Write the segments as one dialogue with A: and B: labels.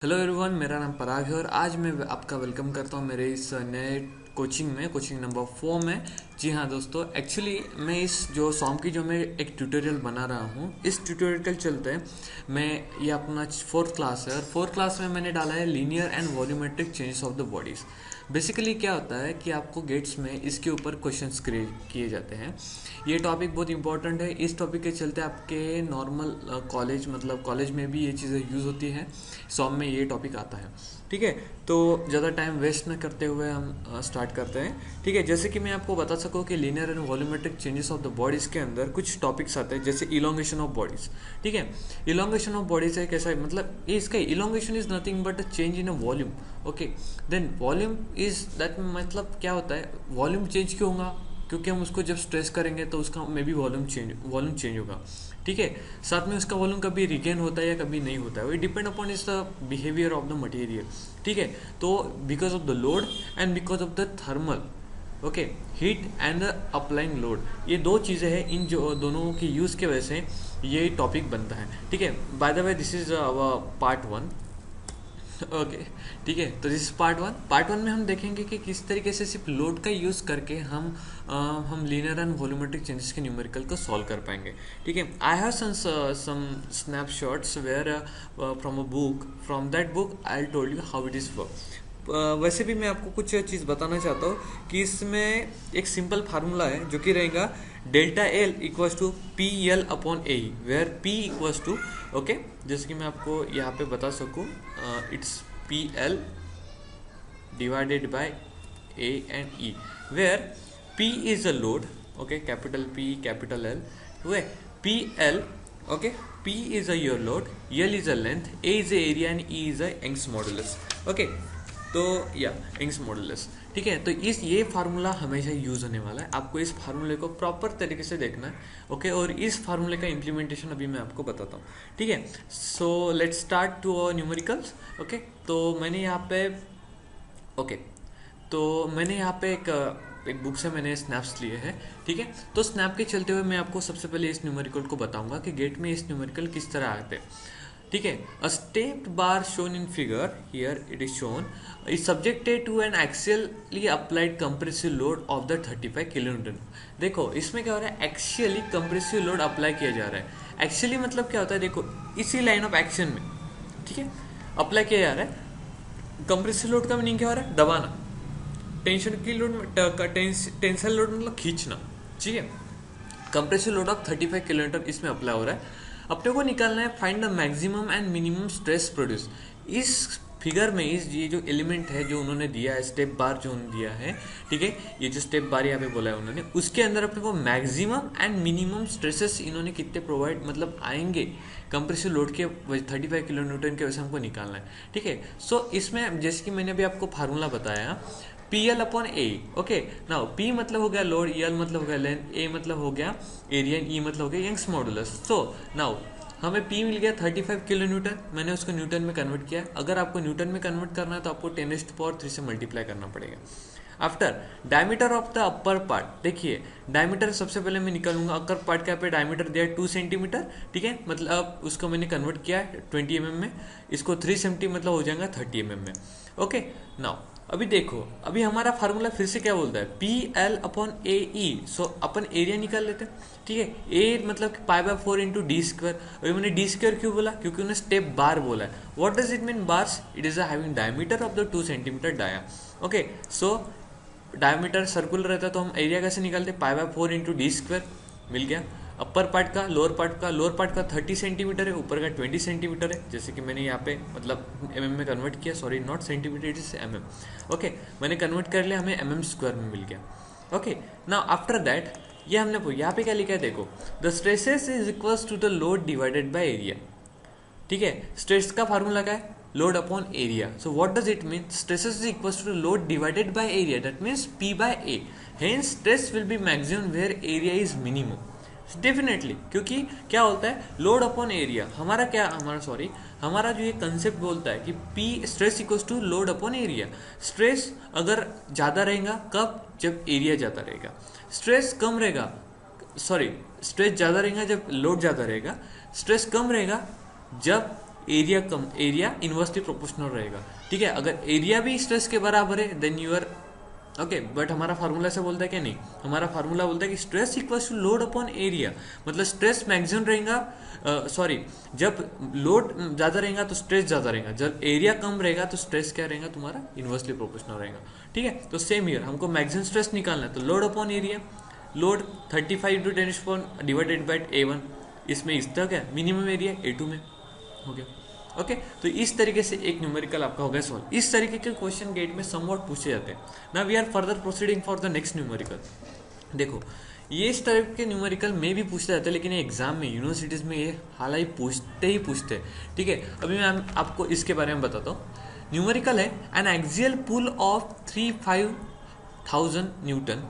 A: Hello everyone, मेरा नाम पराग है और आज मैं आपका वेलकम करता हूँ मेरे इस नए कोचिंग नंबर 4 में। जी हाँ दोस्तों, एक्चुअली मैं इस जो सॉन्ग की जो मैं एक ट्यूटोरियल बना रहा हूँ, इस ट्यूटोरियल के चलते मैं ये अपना फोर्थ क्लास है और फोर्थ क्लास में मैंने डाला है linear and volumetric changes of the bodies. Basically क्या होता है कि आपको गेट्स में इसके ऊपर क्वेश्चंस क्रिएट किए जाते हैं। ये टॉपिक बहुत इंपॉर्टेंट है। इस टॉपिक के चलते आपके नॉर्मल कॉलेज मतलब कॉलेज में भी ये चीज़ें यूज़ होती हैं। सॉम में ये टॉपिक आता है। ठीक है, तो ज़्यादा टाइम वेस्ट न करते हुए हम स्टार्ट करते हैं। ठीक है, जैसे कि मैं आपको बता सकूँ कि linear and volumetric changes of the bodies के अंदर कुछ टॉपिक्स आते हैं, जैसे इलोंगेशन ऑफ बॉडीज़। ठीक है, इलोंगेशन ऑफ बॉडीज़ है कैसा है, मतलब ये इसका elongation is nothing but a change in a volume. Okay, then volume is that, मतलब क्या होता है, वॉल्यूम चेंज क्यों होगा, क्योंकि हम उसको जब स्ट्रेस करेंगे तो उसका मे बी वॉल्यूम चेंज होगा। ठीक है, साथ में उसका वॉल्यूम कभी रिगेन होता है या कभी नहीं होता है, वो depend upon is the behaviour of the material. ठीक है, तो because of the load and because of the thermal, okay, heat and the applying load, ये दो चीज़ें हैं। इन जो दोनों की यूज़ के वजह से ये टॉपिक बनता है। ठीक है, by the way this is part 1। Okay, ठीक है, तो दिस पार्ट वन में हम देखेंगे कि किस तरीके से सिर्फ लोड का यूज़ करके हम लीनियर एंड वॉल्यूमेट्रिक चेंजेस के न्यूमेरिकल को सॉल्व कर पाएंगे। ठीक है, I have some snapshots where from a book, from that book I told you how it is work. वैसे भी मैं आपको कुछ चीज़ बताना चाहता हूँ कि इसमें एक सिंपल फार्मूला है जो कि रहेगा delta L equals to P L upon A, where P equals to, okay, जैसे कि मैं आपको यहाँ पे बता सकूँ, it's P L divided by A and E, where P is a load, okay, capital P capital L, way P L, okay, P is a your load, L is a length, A is a area and E is a Young's modulus. Okay, तो या Young's modulus. ठीक है, तो इस ये formula हमेशा use होने वाला है, आपको इस फार्मूले को प्रॉपर तरीके से देखना है। ओके, और इस फार्मूले का इम्प्लीमेंटेशन अभी मैं आपको बताता हूँ। ठीक है, so let's start to our numericals. Okay, तो मैंने यहाँ पे, ओके, तो मैंने यहाँ पे एक बुक से मैंने स्नैप्स लिए हैं। ठीक है, तो स्नैप के चलते हुए मैं आपको सबसे पहले इस न्यूमेरिकल को बताऊंगा कि गेट में इस न्यूमेरिकल किस तरह आते हैं। ठीक है, a stepped bar shown in figure, here it is shown, is subjected to an axially applied compressive load of the 35 kilonewton. देखो इसमें क्या हो रहा है, एक्सियली कंप्रेसिव लोड अप्लाई किया जा रहा है। एक्सियली मतलब क्या होता है, देखो इसी लाइन ऑफ एक्शन में, ठीक है, अप्लाई किया जा रहा है। कंप्रेसिव लोड का मीनिंग क्या हो रहा है, दबाना। टेंशन की लोड, टेंशन लोड मतलब खींचना। ठीक है, कंप्रेसिव लोड ऑफ 35 किलोमीटर इसमें अप्लाई हो रहा है। अपने को निकालना है find the maximum and minimum stress produce. इस फिगर में इस ये जो एलिमेंट है जो उन्होंने दिया है, स्टेप बार जो उन्होंने दिया है, ठीक है, ये जो स्टेप बार यहाँ पे बोला है उन्होंने, उसके अंदर अपने को मैक्सिमम एंड मिनिमम स्ट्रेसेस इन्होंने कितने प्रोवाइड मतलब आएंगे कंप्रेसिव लोड के 35 किलो न्यूटन के वजह से हमको निकालना है। ठीक है, सो इसमें जैसे कि मैंने अभी आपको फार्मूला बताया, पी एल अपॉन ए। ओके, नाउ पी मतलब हो गया लोड, एल मतलब हो गया लेंथ, ए मतलब हो गया एरिया, ई मतलब हो गया यंग्स मॉडुलस। सो नाउ हमें पी मिल गया 35 किलो न्यूटन, मैंने उसको न्यूटन में कन्वर्ट किया। अगर आपको न्यूटन में कन्वर्ट करना है तो आपको 10⁻³ से मल्टीप्लाई करना पड़ेगा। After diameter of the upper part, देखिए डायमीटर सबसे पहले मैं निकालूंगा, अपर पार्ट का पे डायमीटर दिया 2 सेंटीमीटर। ठीक है, मतलब उसको मैंने कन्वर्ट किया 20 mm में, इसको 3 सेंटी मतलब हो जाएगा 30 mm में। ओके, नाउ अभी देखो, अभी हमारा फार्मूला फिर से क्या बोलता है, पी एल अपॉन ए ई। सो अपन एरिया निकाल लेते हैं। ठीक है, ए मतलब π/4 इंटू डी स्क्वायर। अभी मैंने डी स्क्वायर क्यों बोला, क्योंकि उन्होंने स्टेप बार बोला है। What does it mean bars, it is having diameter of the 2 centimeter dia. Okay, so diameter circular रहता है तो हम एरिया कैसे निकालते, π/4 इंटू डी स्क्वायर, मिल गया। अपर पार्ट का, लोअर पार्ट का 30 सेंटीमीटर है, ऊपर का 20 सेंटीमीटर है, जैसे कि मैंने यहाँ पे मतलब एम में कन्वर्ट किया, sorry not centimeter, it is M. Okay, मैंने कन्वर्ट कर लिया, हमें एम स्क्वायर में मिल गया। ओके, नाउ आफ्टर दैट ये हमने यहाँ पे क्या लिखा है, देखो the stresses is equals to the load divided by area. ठीक है, स्ट्रेस का फार्मूला क्या है, load upon area. So what does it mean, stresses is equals to load divided by area, that means P by A. Hence stress will be maximum where area is minimum. Definitely, क्योंकि क्या होता है, load upon area, हमारा जो ये concept बोलता है कि P stress equals to load upon area. Stress अगर ज़्यादा रहेगा कब, जब एरिया ज़्यादा रहेगा। स्ट्रेस कम रहेगा, सॉरी स्ट्रेस ज़्यादा रहेगा जब लोड ज़्यादा रहेगा। स्ट्रेस कम रहेगा जब एरिया कम, एरिया इनवर्सली प्रोपोर्शनल रहेगा। ठीक है, अगर एरिया भी स्ट्रेस के बराबर है देन यूर ओके, बट हमारा फार्मूला से बोलता है कि नहीं, हमारा फार्मूला बोलता है कि stress equals to load upon area, मतलब स्ट्रेस मैक्सिमम रहेगा, जब लोड ज्यादा रहेगा तो स्ट्रेस ज्यादा रहेगा, जब एरिया कम रहेगा तो स्ट्रेस क्या रहेगा तुम्हारा, इनवर्सली प्रोपोर्शनल रहेगा। ठीक है, तो सेम ईयर हमको मैक्सिमम स्ट्रेस निकालना है, तो load upon area, load 35 × 10⁻⁴ divided by A1, इसमें इस तक है, मिनिमम एरिया A2 में हो गया। ओके, तो इस तरीके से एक न्यूमेरिकल आपका हो गया सॉल्व। इस तरीके के क्वेश्चन गेट में समवॉट पूछे जाते हैं। Now we are further proceeding for the next numerical. देखो, ये इस तरह के न्यूमेरिकल में भी पूछते जाते हैं, लेकिन एग्जाम में, यूनिवर्सिटीज में ये हालांकि पूछते हैं। ठीक है, अभी मैं आपको इसके बारे में बताता हूँ। न्यूमेरिकल है an axial pull of 35,000 newton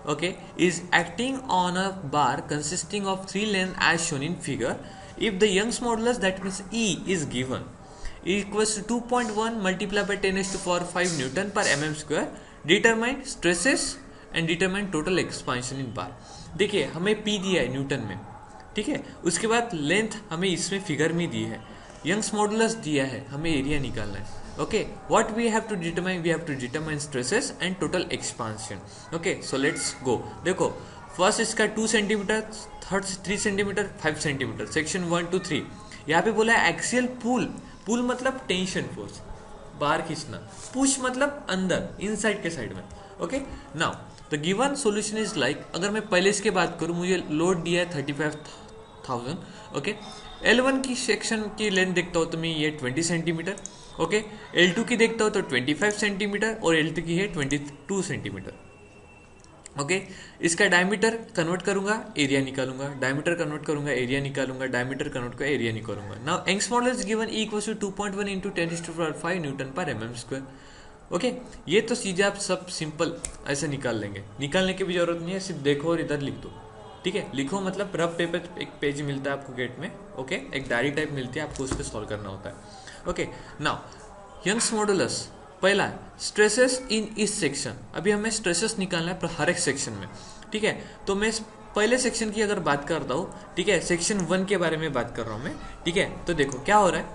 A: okay is acting on a bar consisting of 3 lengths as shown in figure. If the Young's modulus, that means E, is given equals to 2.1 multiplied by 10⁵ Newton per mm square, determine stresses and determine total expansion in bar. देखिए, हमें P दिया है Newton में, ठीक है, उसके बाद length हमें इसमें फिगर में दी है, यंग्स मॉडुलस दिया है, हमें एरिया निकालना है। Okay, what we have to determine? We have to determine stresses and total expansion. Okay, so let's go. देखो, फर्स्ट इसका 2 centimetre, third 3 centimetre, 5 centimetre, section 1 to 3। यहाँ पे बोला है एक्सियल पुल, पुल मतलब टेंशन फोर्स, बाहर खींचना, पुश मतलब अंदर, इनसाइड के साइड में। Okay, now the given solution is like, अगर मैं पहले इसके बात करूँ, मुझे लोड दिया है 35,000। ओके, L1 की सेक्शन की लेंथ देखता हूँ तो मैं ये 20 सेंटीमीटर। ओके, L2 की देखता हूँ तो 25 सेंटीमीटर और L3 की है 22 सेंटीमीटर। ओके, इसका डायमीटर कन्वर्ट करूंगा, एरिया निकालूंगा, डायमीटर कन्वर्ट करूंगा, एरिया निकालूंगा, डायमीटर कन्वर्ट करूंगा, एरिया निकालूंगा। Now Young's modulus is given E = 2.1 × 10⁵ newton पर mm स्क्वायर। ओके, ये तो चीजें आप सब सिंपल ऐसे निकाल लेंगे, निकालने की भी जरूरत नहीं है, सिर्फ देखो और इधर लिख दो। ठीक है, लिखो मतलब रफ पेपर, एक पेज मिलता है आपको गेट में। ओके, एक डायरी टाइप मिलती है, आपको उस पर सॉल्व करना होता है। ओके, नाउ यंग्स मॉडुलस पहला है स्ट्रेसेस इन इस सेक्शन, अभी हमें स्ट्रेसेस निकालना है हर एक सेक्शन में। ठीक है, तो मैं पहले सेक्शन की अगर बात करता हूँ, ठीक है, सेक्शन 1 के बारे में बात कर रहा हूँ मैं। ठीक है, तो देखो क्या हो रहा है,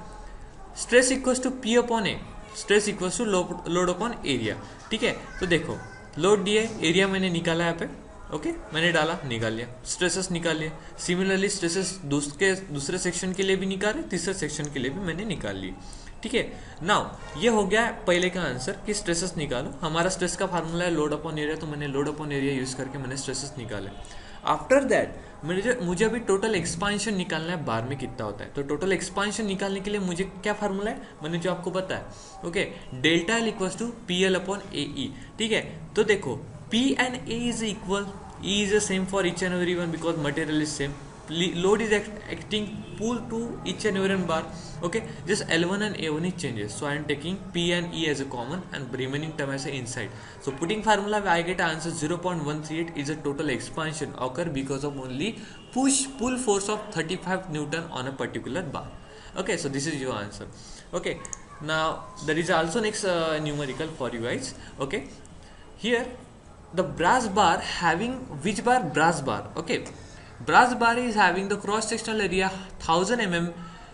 A: stress equals to P upon A, stress equals to load upon area. ठीक है, तो देखो लोड दिए, एरिया मैंने निकाला यहाँ पे। ओके, मैंने डाला, निकाल लिया, स्ट्रेसेस निकाल लिया। सिमिलरली स्ट्रेसेस दूसरे सेक्शन के लिए भी निकाले, तीसरे सेक्शन के लिए भी मैंने निकाल लिए। ठीक है, नाउ ये हो गया पहले का आंसर कि स्ट्रेसेस निकालो। हमारा स्ट्रेस का फार्मूला है लोड अपॉन एरिया, तो मैंने लोड अपॉन एरिया यूज करके मैंने स्ट्रेसेस निकाले। आफ्टर दैट मुझे अभी टोटल एक्सपांशन निकालना है, बार में कितना होता है। तो टोटल एक्सपांशन निकालने के लिए मुझे क्या फार्मूला है, मैंने जो आपको बताया। Okay, delta L = PL upon AE। ठीक है, तो देखो P and A is equal, E is the same for each and every one because material is same. Load is acting pull to each and every one bar. Okay, just L1 and A1 is changes. So I am taking P and E as a common and remaining term as a inside. So putting formula, I get answer 0.138 is a total expansion occur because of only pull force of 35 Newton on a particular bar. Okay, so this is your answer. Okay, now there is also next numerical for you guys. Okay, here the brass bar having which bar, brass bar. Okay, brass bar is having the cross sectional area 1000 mm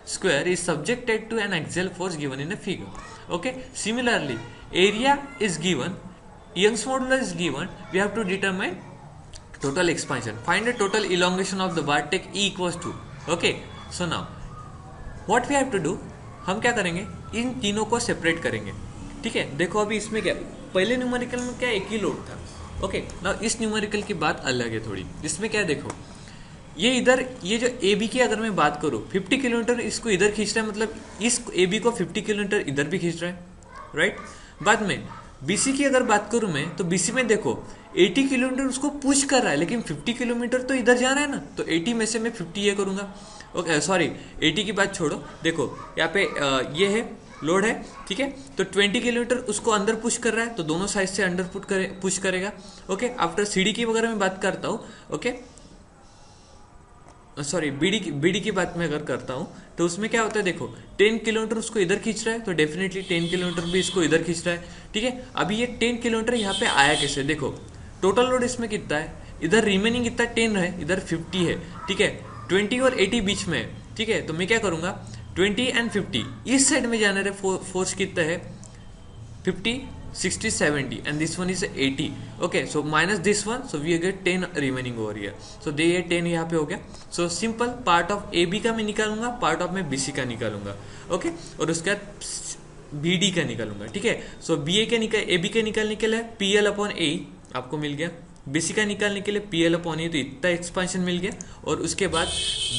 A: square is subjected to an axial force given in a figure. Okay, similarly area is given, Young's modulus is given, we have to determine total expansion, find the total elongation of the bar, take E = 2. Okay, so now what we have to do, हम क्या करेंगे, इन तीनों को separate करेंगे। ठीक है, देखो अभी इसमें क्या, पहले न्यूमेरिकल में क्या एक ही लोड था। ओके, ना इस न्यूमेरिकल की बात अलग है थोड़ी। इसमें क्या देखो, ये इधर, ये जो AB की अगर मैं बात करूँ 50 किलोमीटर इसको इधर खींच रहा है, मतलब इस AB को 50 किलोमीटर इधर भी खींच रहा है, राइट। बाद में BC की अगर बात करूँ मैं, तो BC में देखो 80 किलोमीटर उसको पुश कर रहा है, लेकिन 50 किलोमीटर तो इधर जा रहा है ना, तो 80 में से मैं 50 ये करूँगा। ओके, सॉरी 80 की बात छोड़ो, देखो यहाँ पे ये है लोड है। ठीक है, तो 20 किलोमीटर उसको अंदर पुश कर रहा है, तो दोनों साइड से अंडर पुश करेगा। ओके, आफ्टर CD की वगैरह मैं बात करता हूँ, ओके सॉरी BD की बात मैं अगर करता हूँ, तो उसमें क्या होता है, देखो 10 किलोमीटर उसको इधर खींच रहा है, तो डेफिनेटली 10 किलोमीटर भी इसको इधर खींच रहा है। ठीक है, अभी ये 10 किलोमीटर यहाँ पे आया कैसे, देखो टोटल लोड इसमें कितना है, इधर रिमेनिंग कितना 10 है, इधर 50 है। ठीक है, 20 और 80 बीच में है। ठीक है, तो मैं क्या करूंगा, 20 and 50 इस साइड में जाने रहे फोर्स कितना है 50 60 70 and this one is 80. Okay, so minus this one, so we get 10 remaining over here. So they 10 यहाँ पे हो गया. So simple part of AB का मैं निकालूंगा, part of मैं BC का निकालूंगा. Okay, और उसके बाद BD का निकालूंगा. ठीक है. So BA के AB के निकालने के लिए PL अपॉन A आपको मिल गया. BC का निकालने के लिए PL अपॉन A, तो इतना एक्सपेंशन मिल गया. और उसके बाद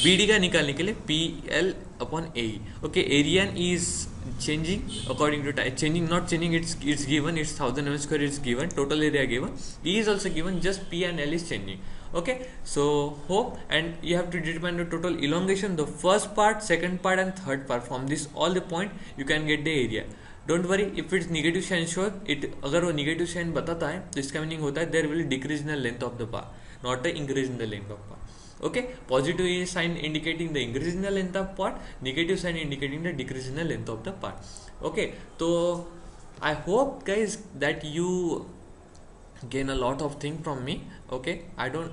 A: BD का निकालने के लिए PL upon A. Okay, area is changing according to time, not changing, it's given, it's 1000 mm square is given, total area given, E is also given, just P and L is changing. Okay, so hope, and you have to determine the total elongation, the first part, second part and third part. From this all the point you can get the area. Don't worry if it's negative sign show it, अगर वो negative sign बताता है तो इसका meaning होता है there will decrease in the length of the part, not a increase in the length of part. Okay, positive sign indicating the increase in the length of part, negative sign indicating the decrease in the length of the part. Okay, so I hope guys that you gain a lot of thing from me. Okay, I don't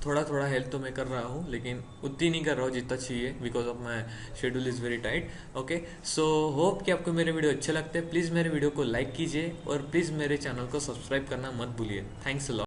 A: थोड़ा थोड़ा help तो मैं कर रहा हूँ लेकिन उतनी नहीं कर रहा हूँ जितना चाहिए because of my schedule is very tight. Okay, so hope कि आपको मेरे वीडियो अच्छे लगते हैं. प्लीज़ मेरे वीडियो को लाइक कीजिए और प्लीज़ मेरे चैनल को सब्सक्राइब करना मत भूलिए. Thanks a lot.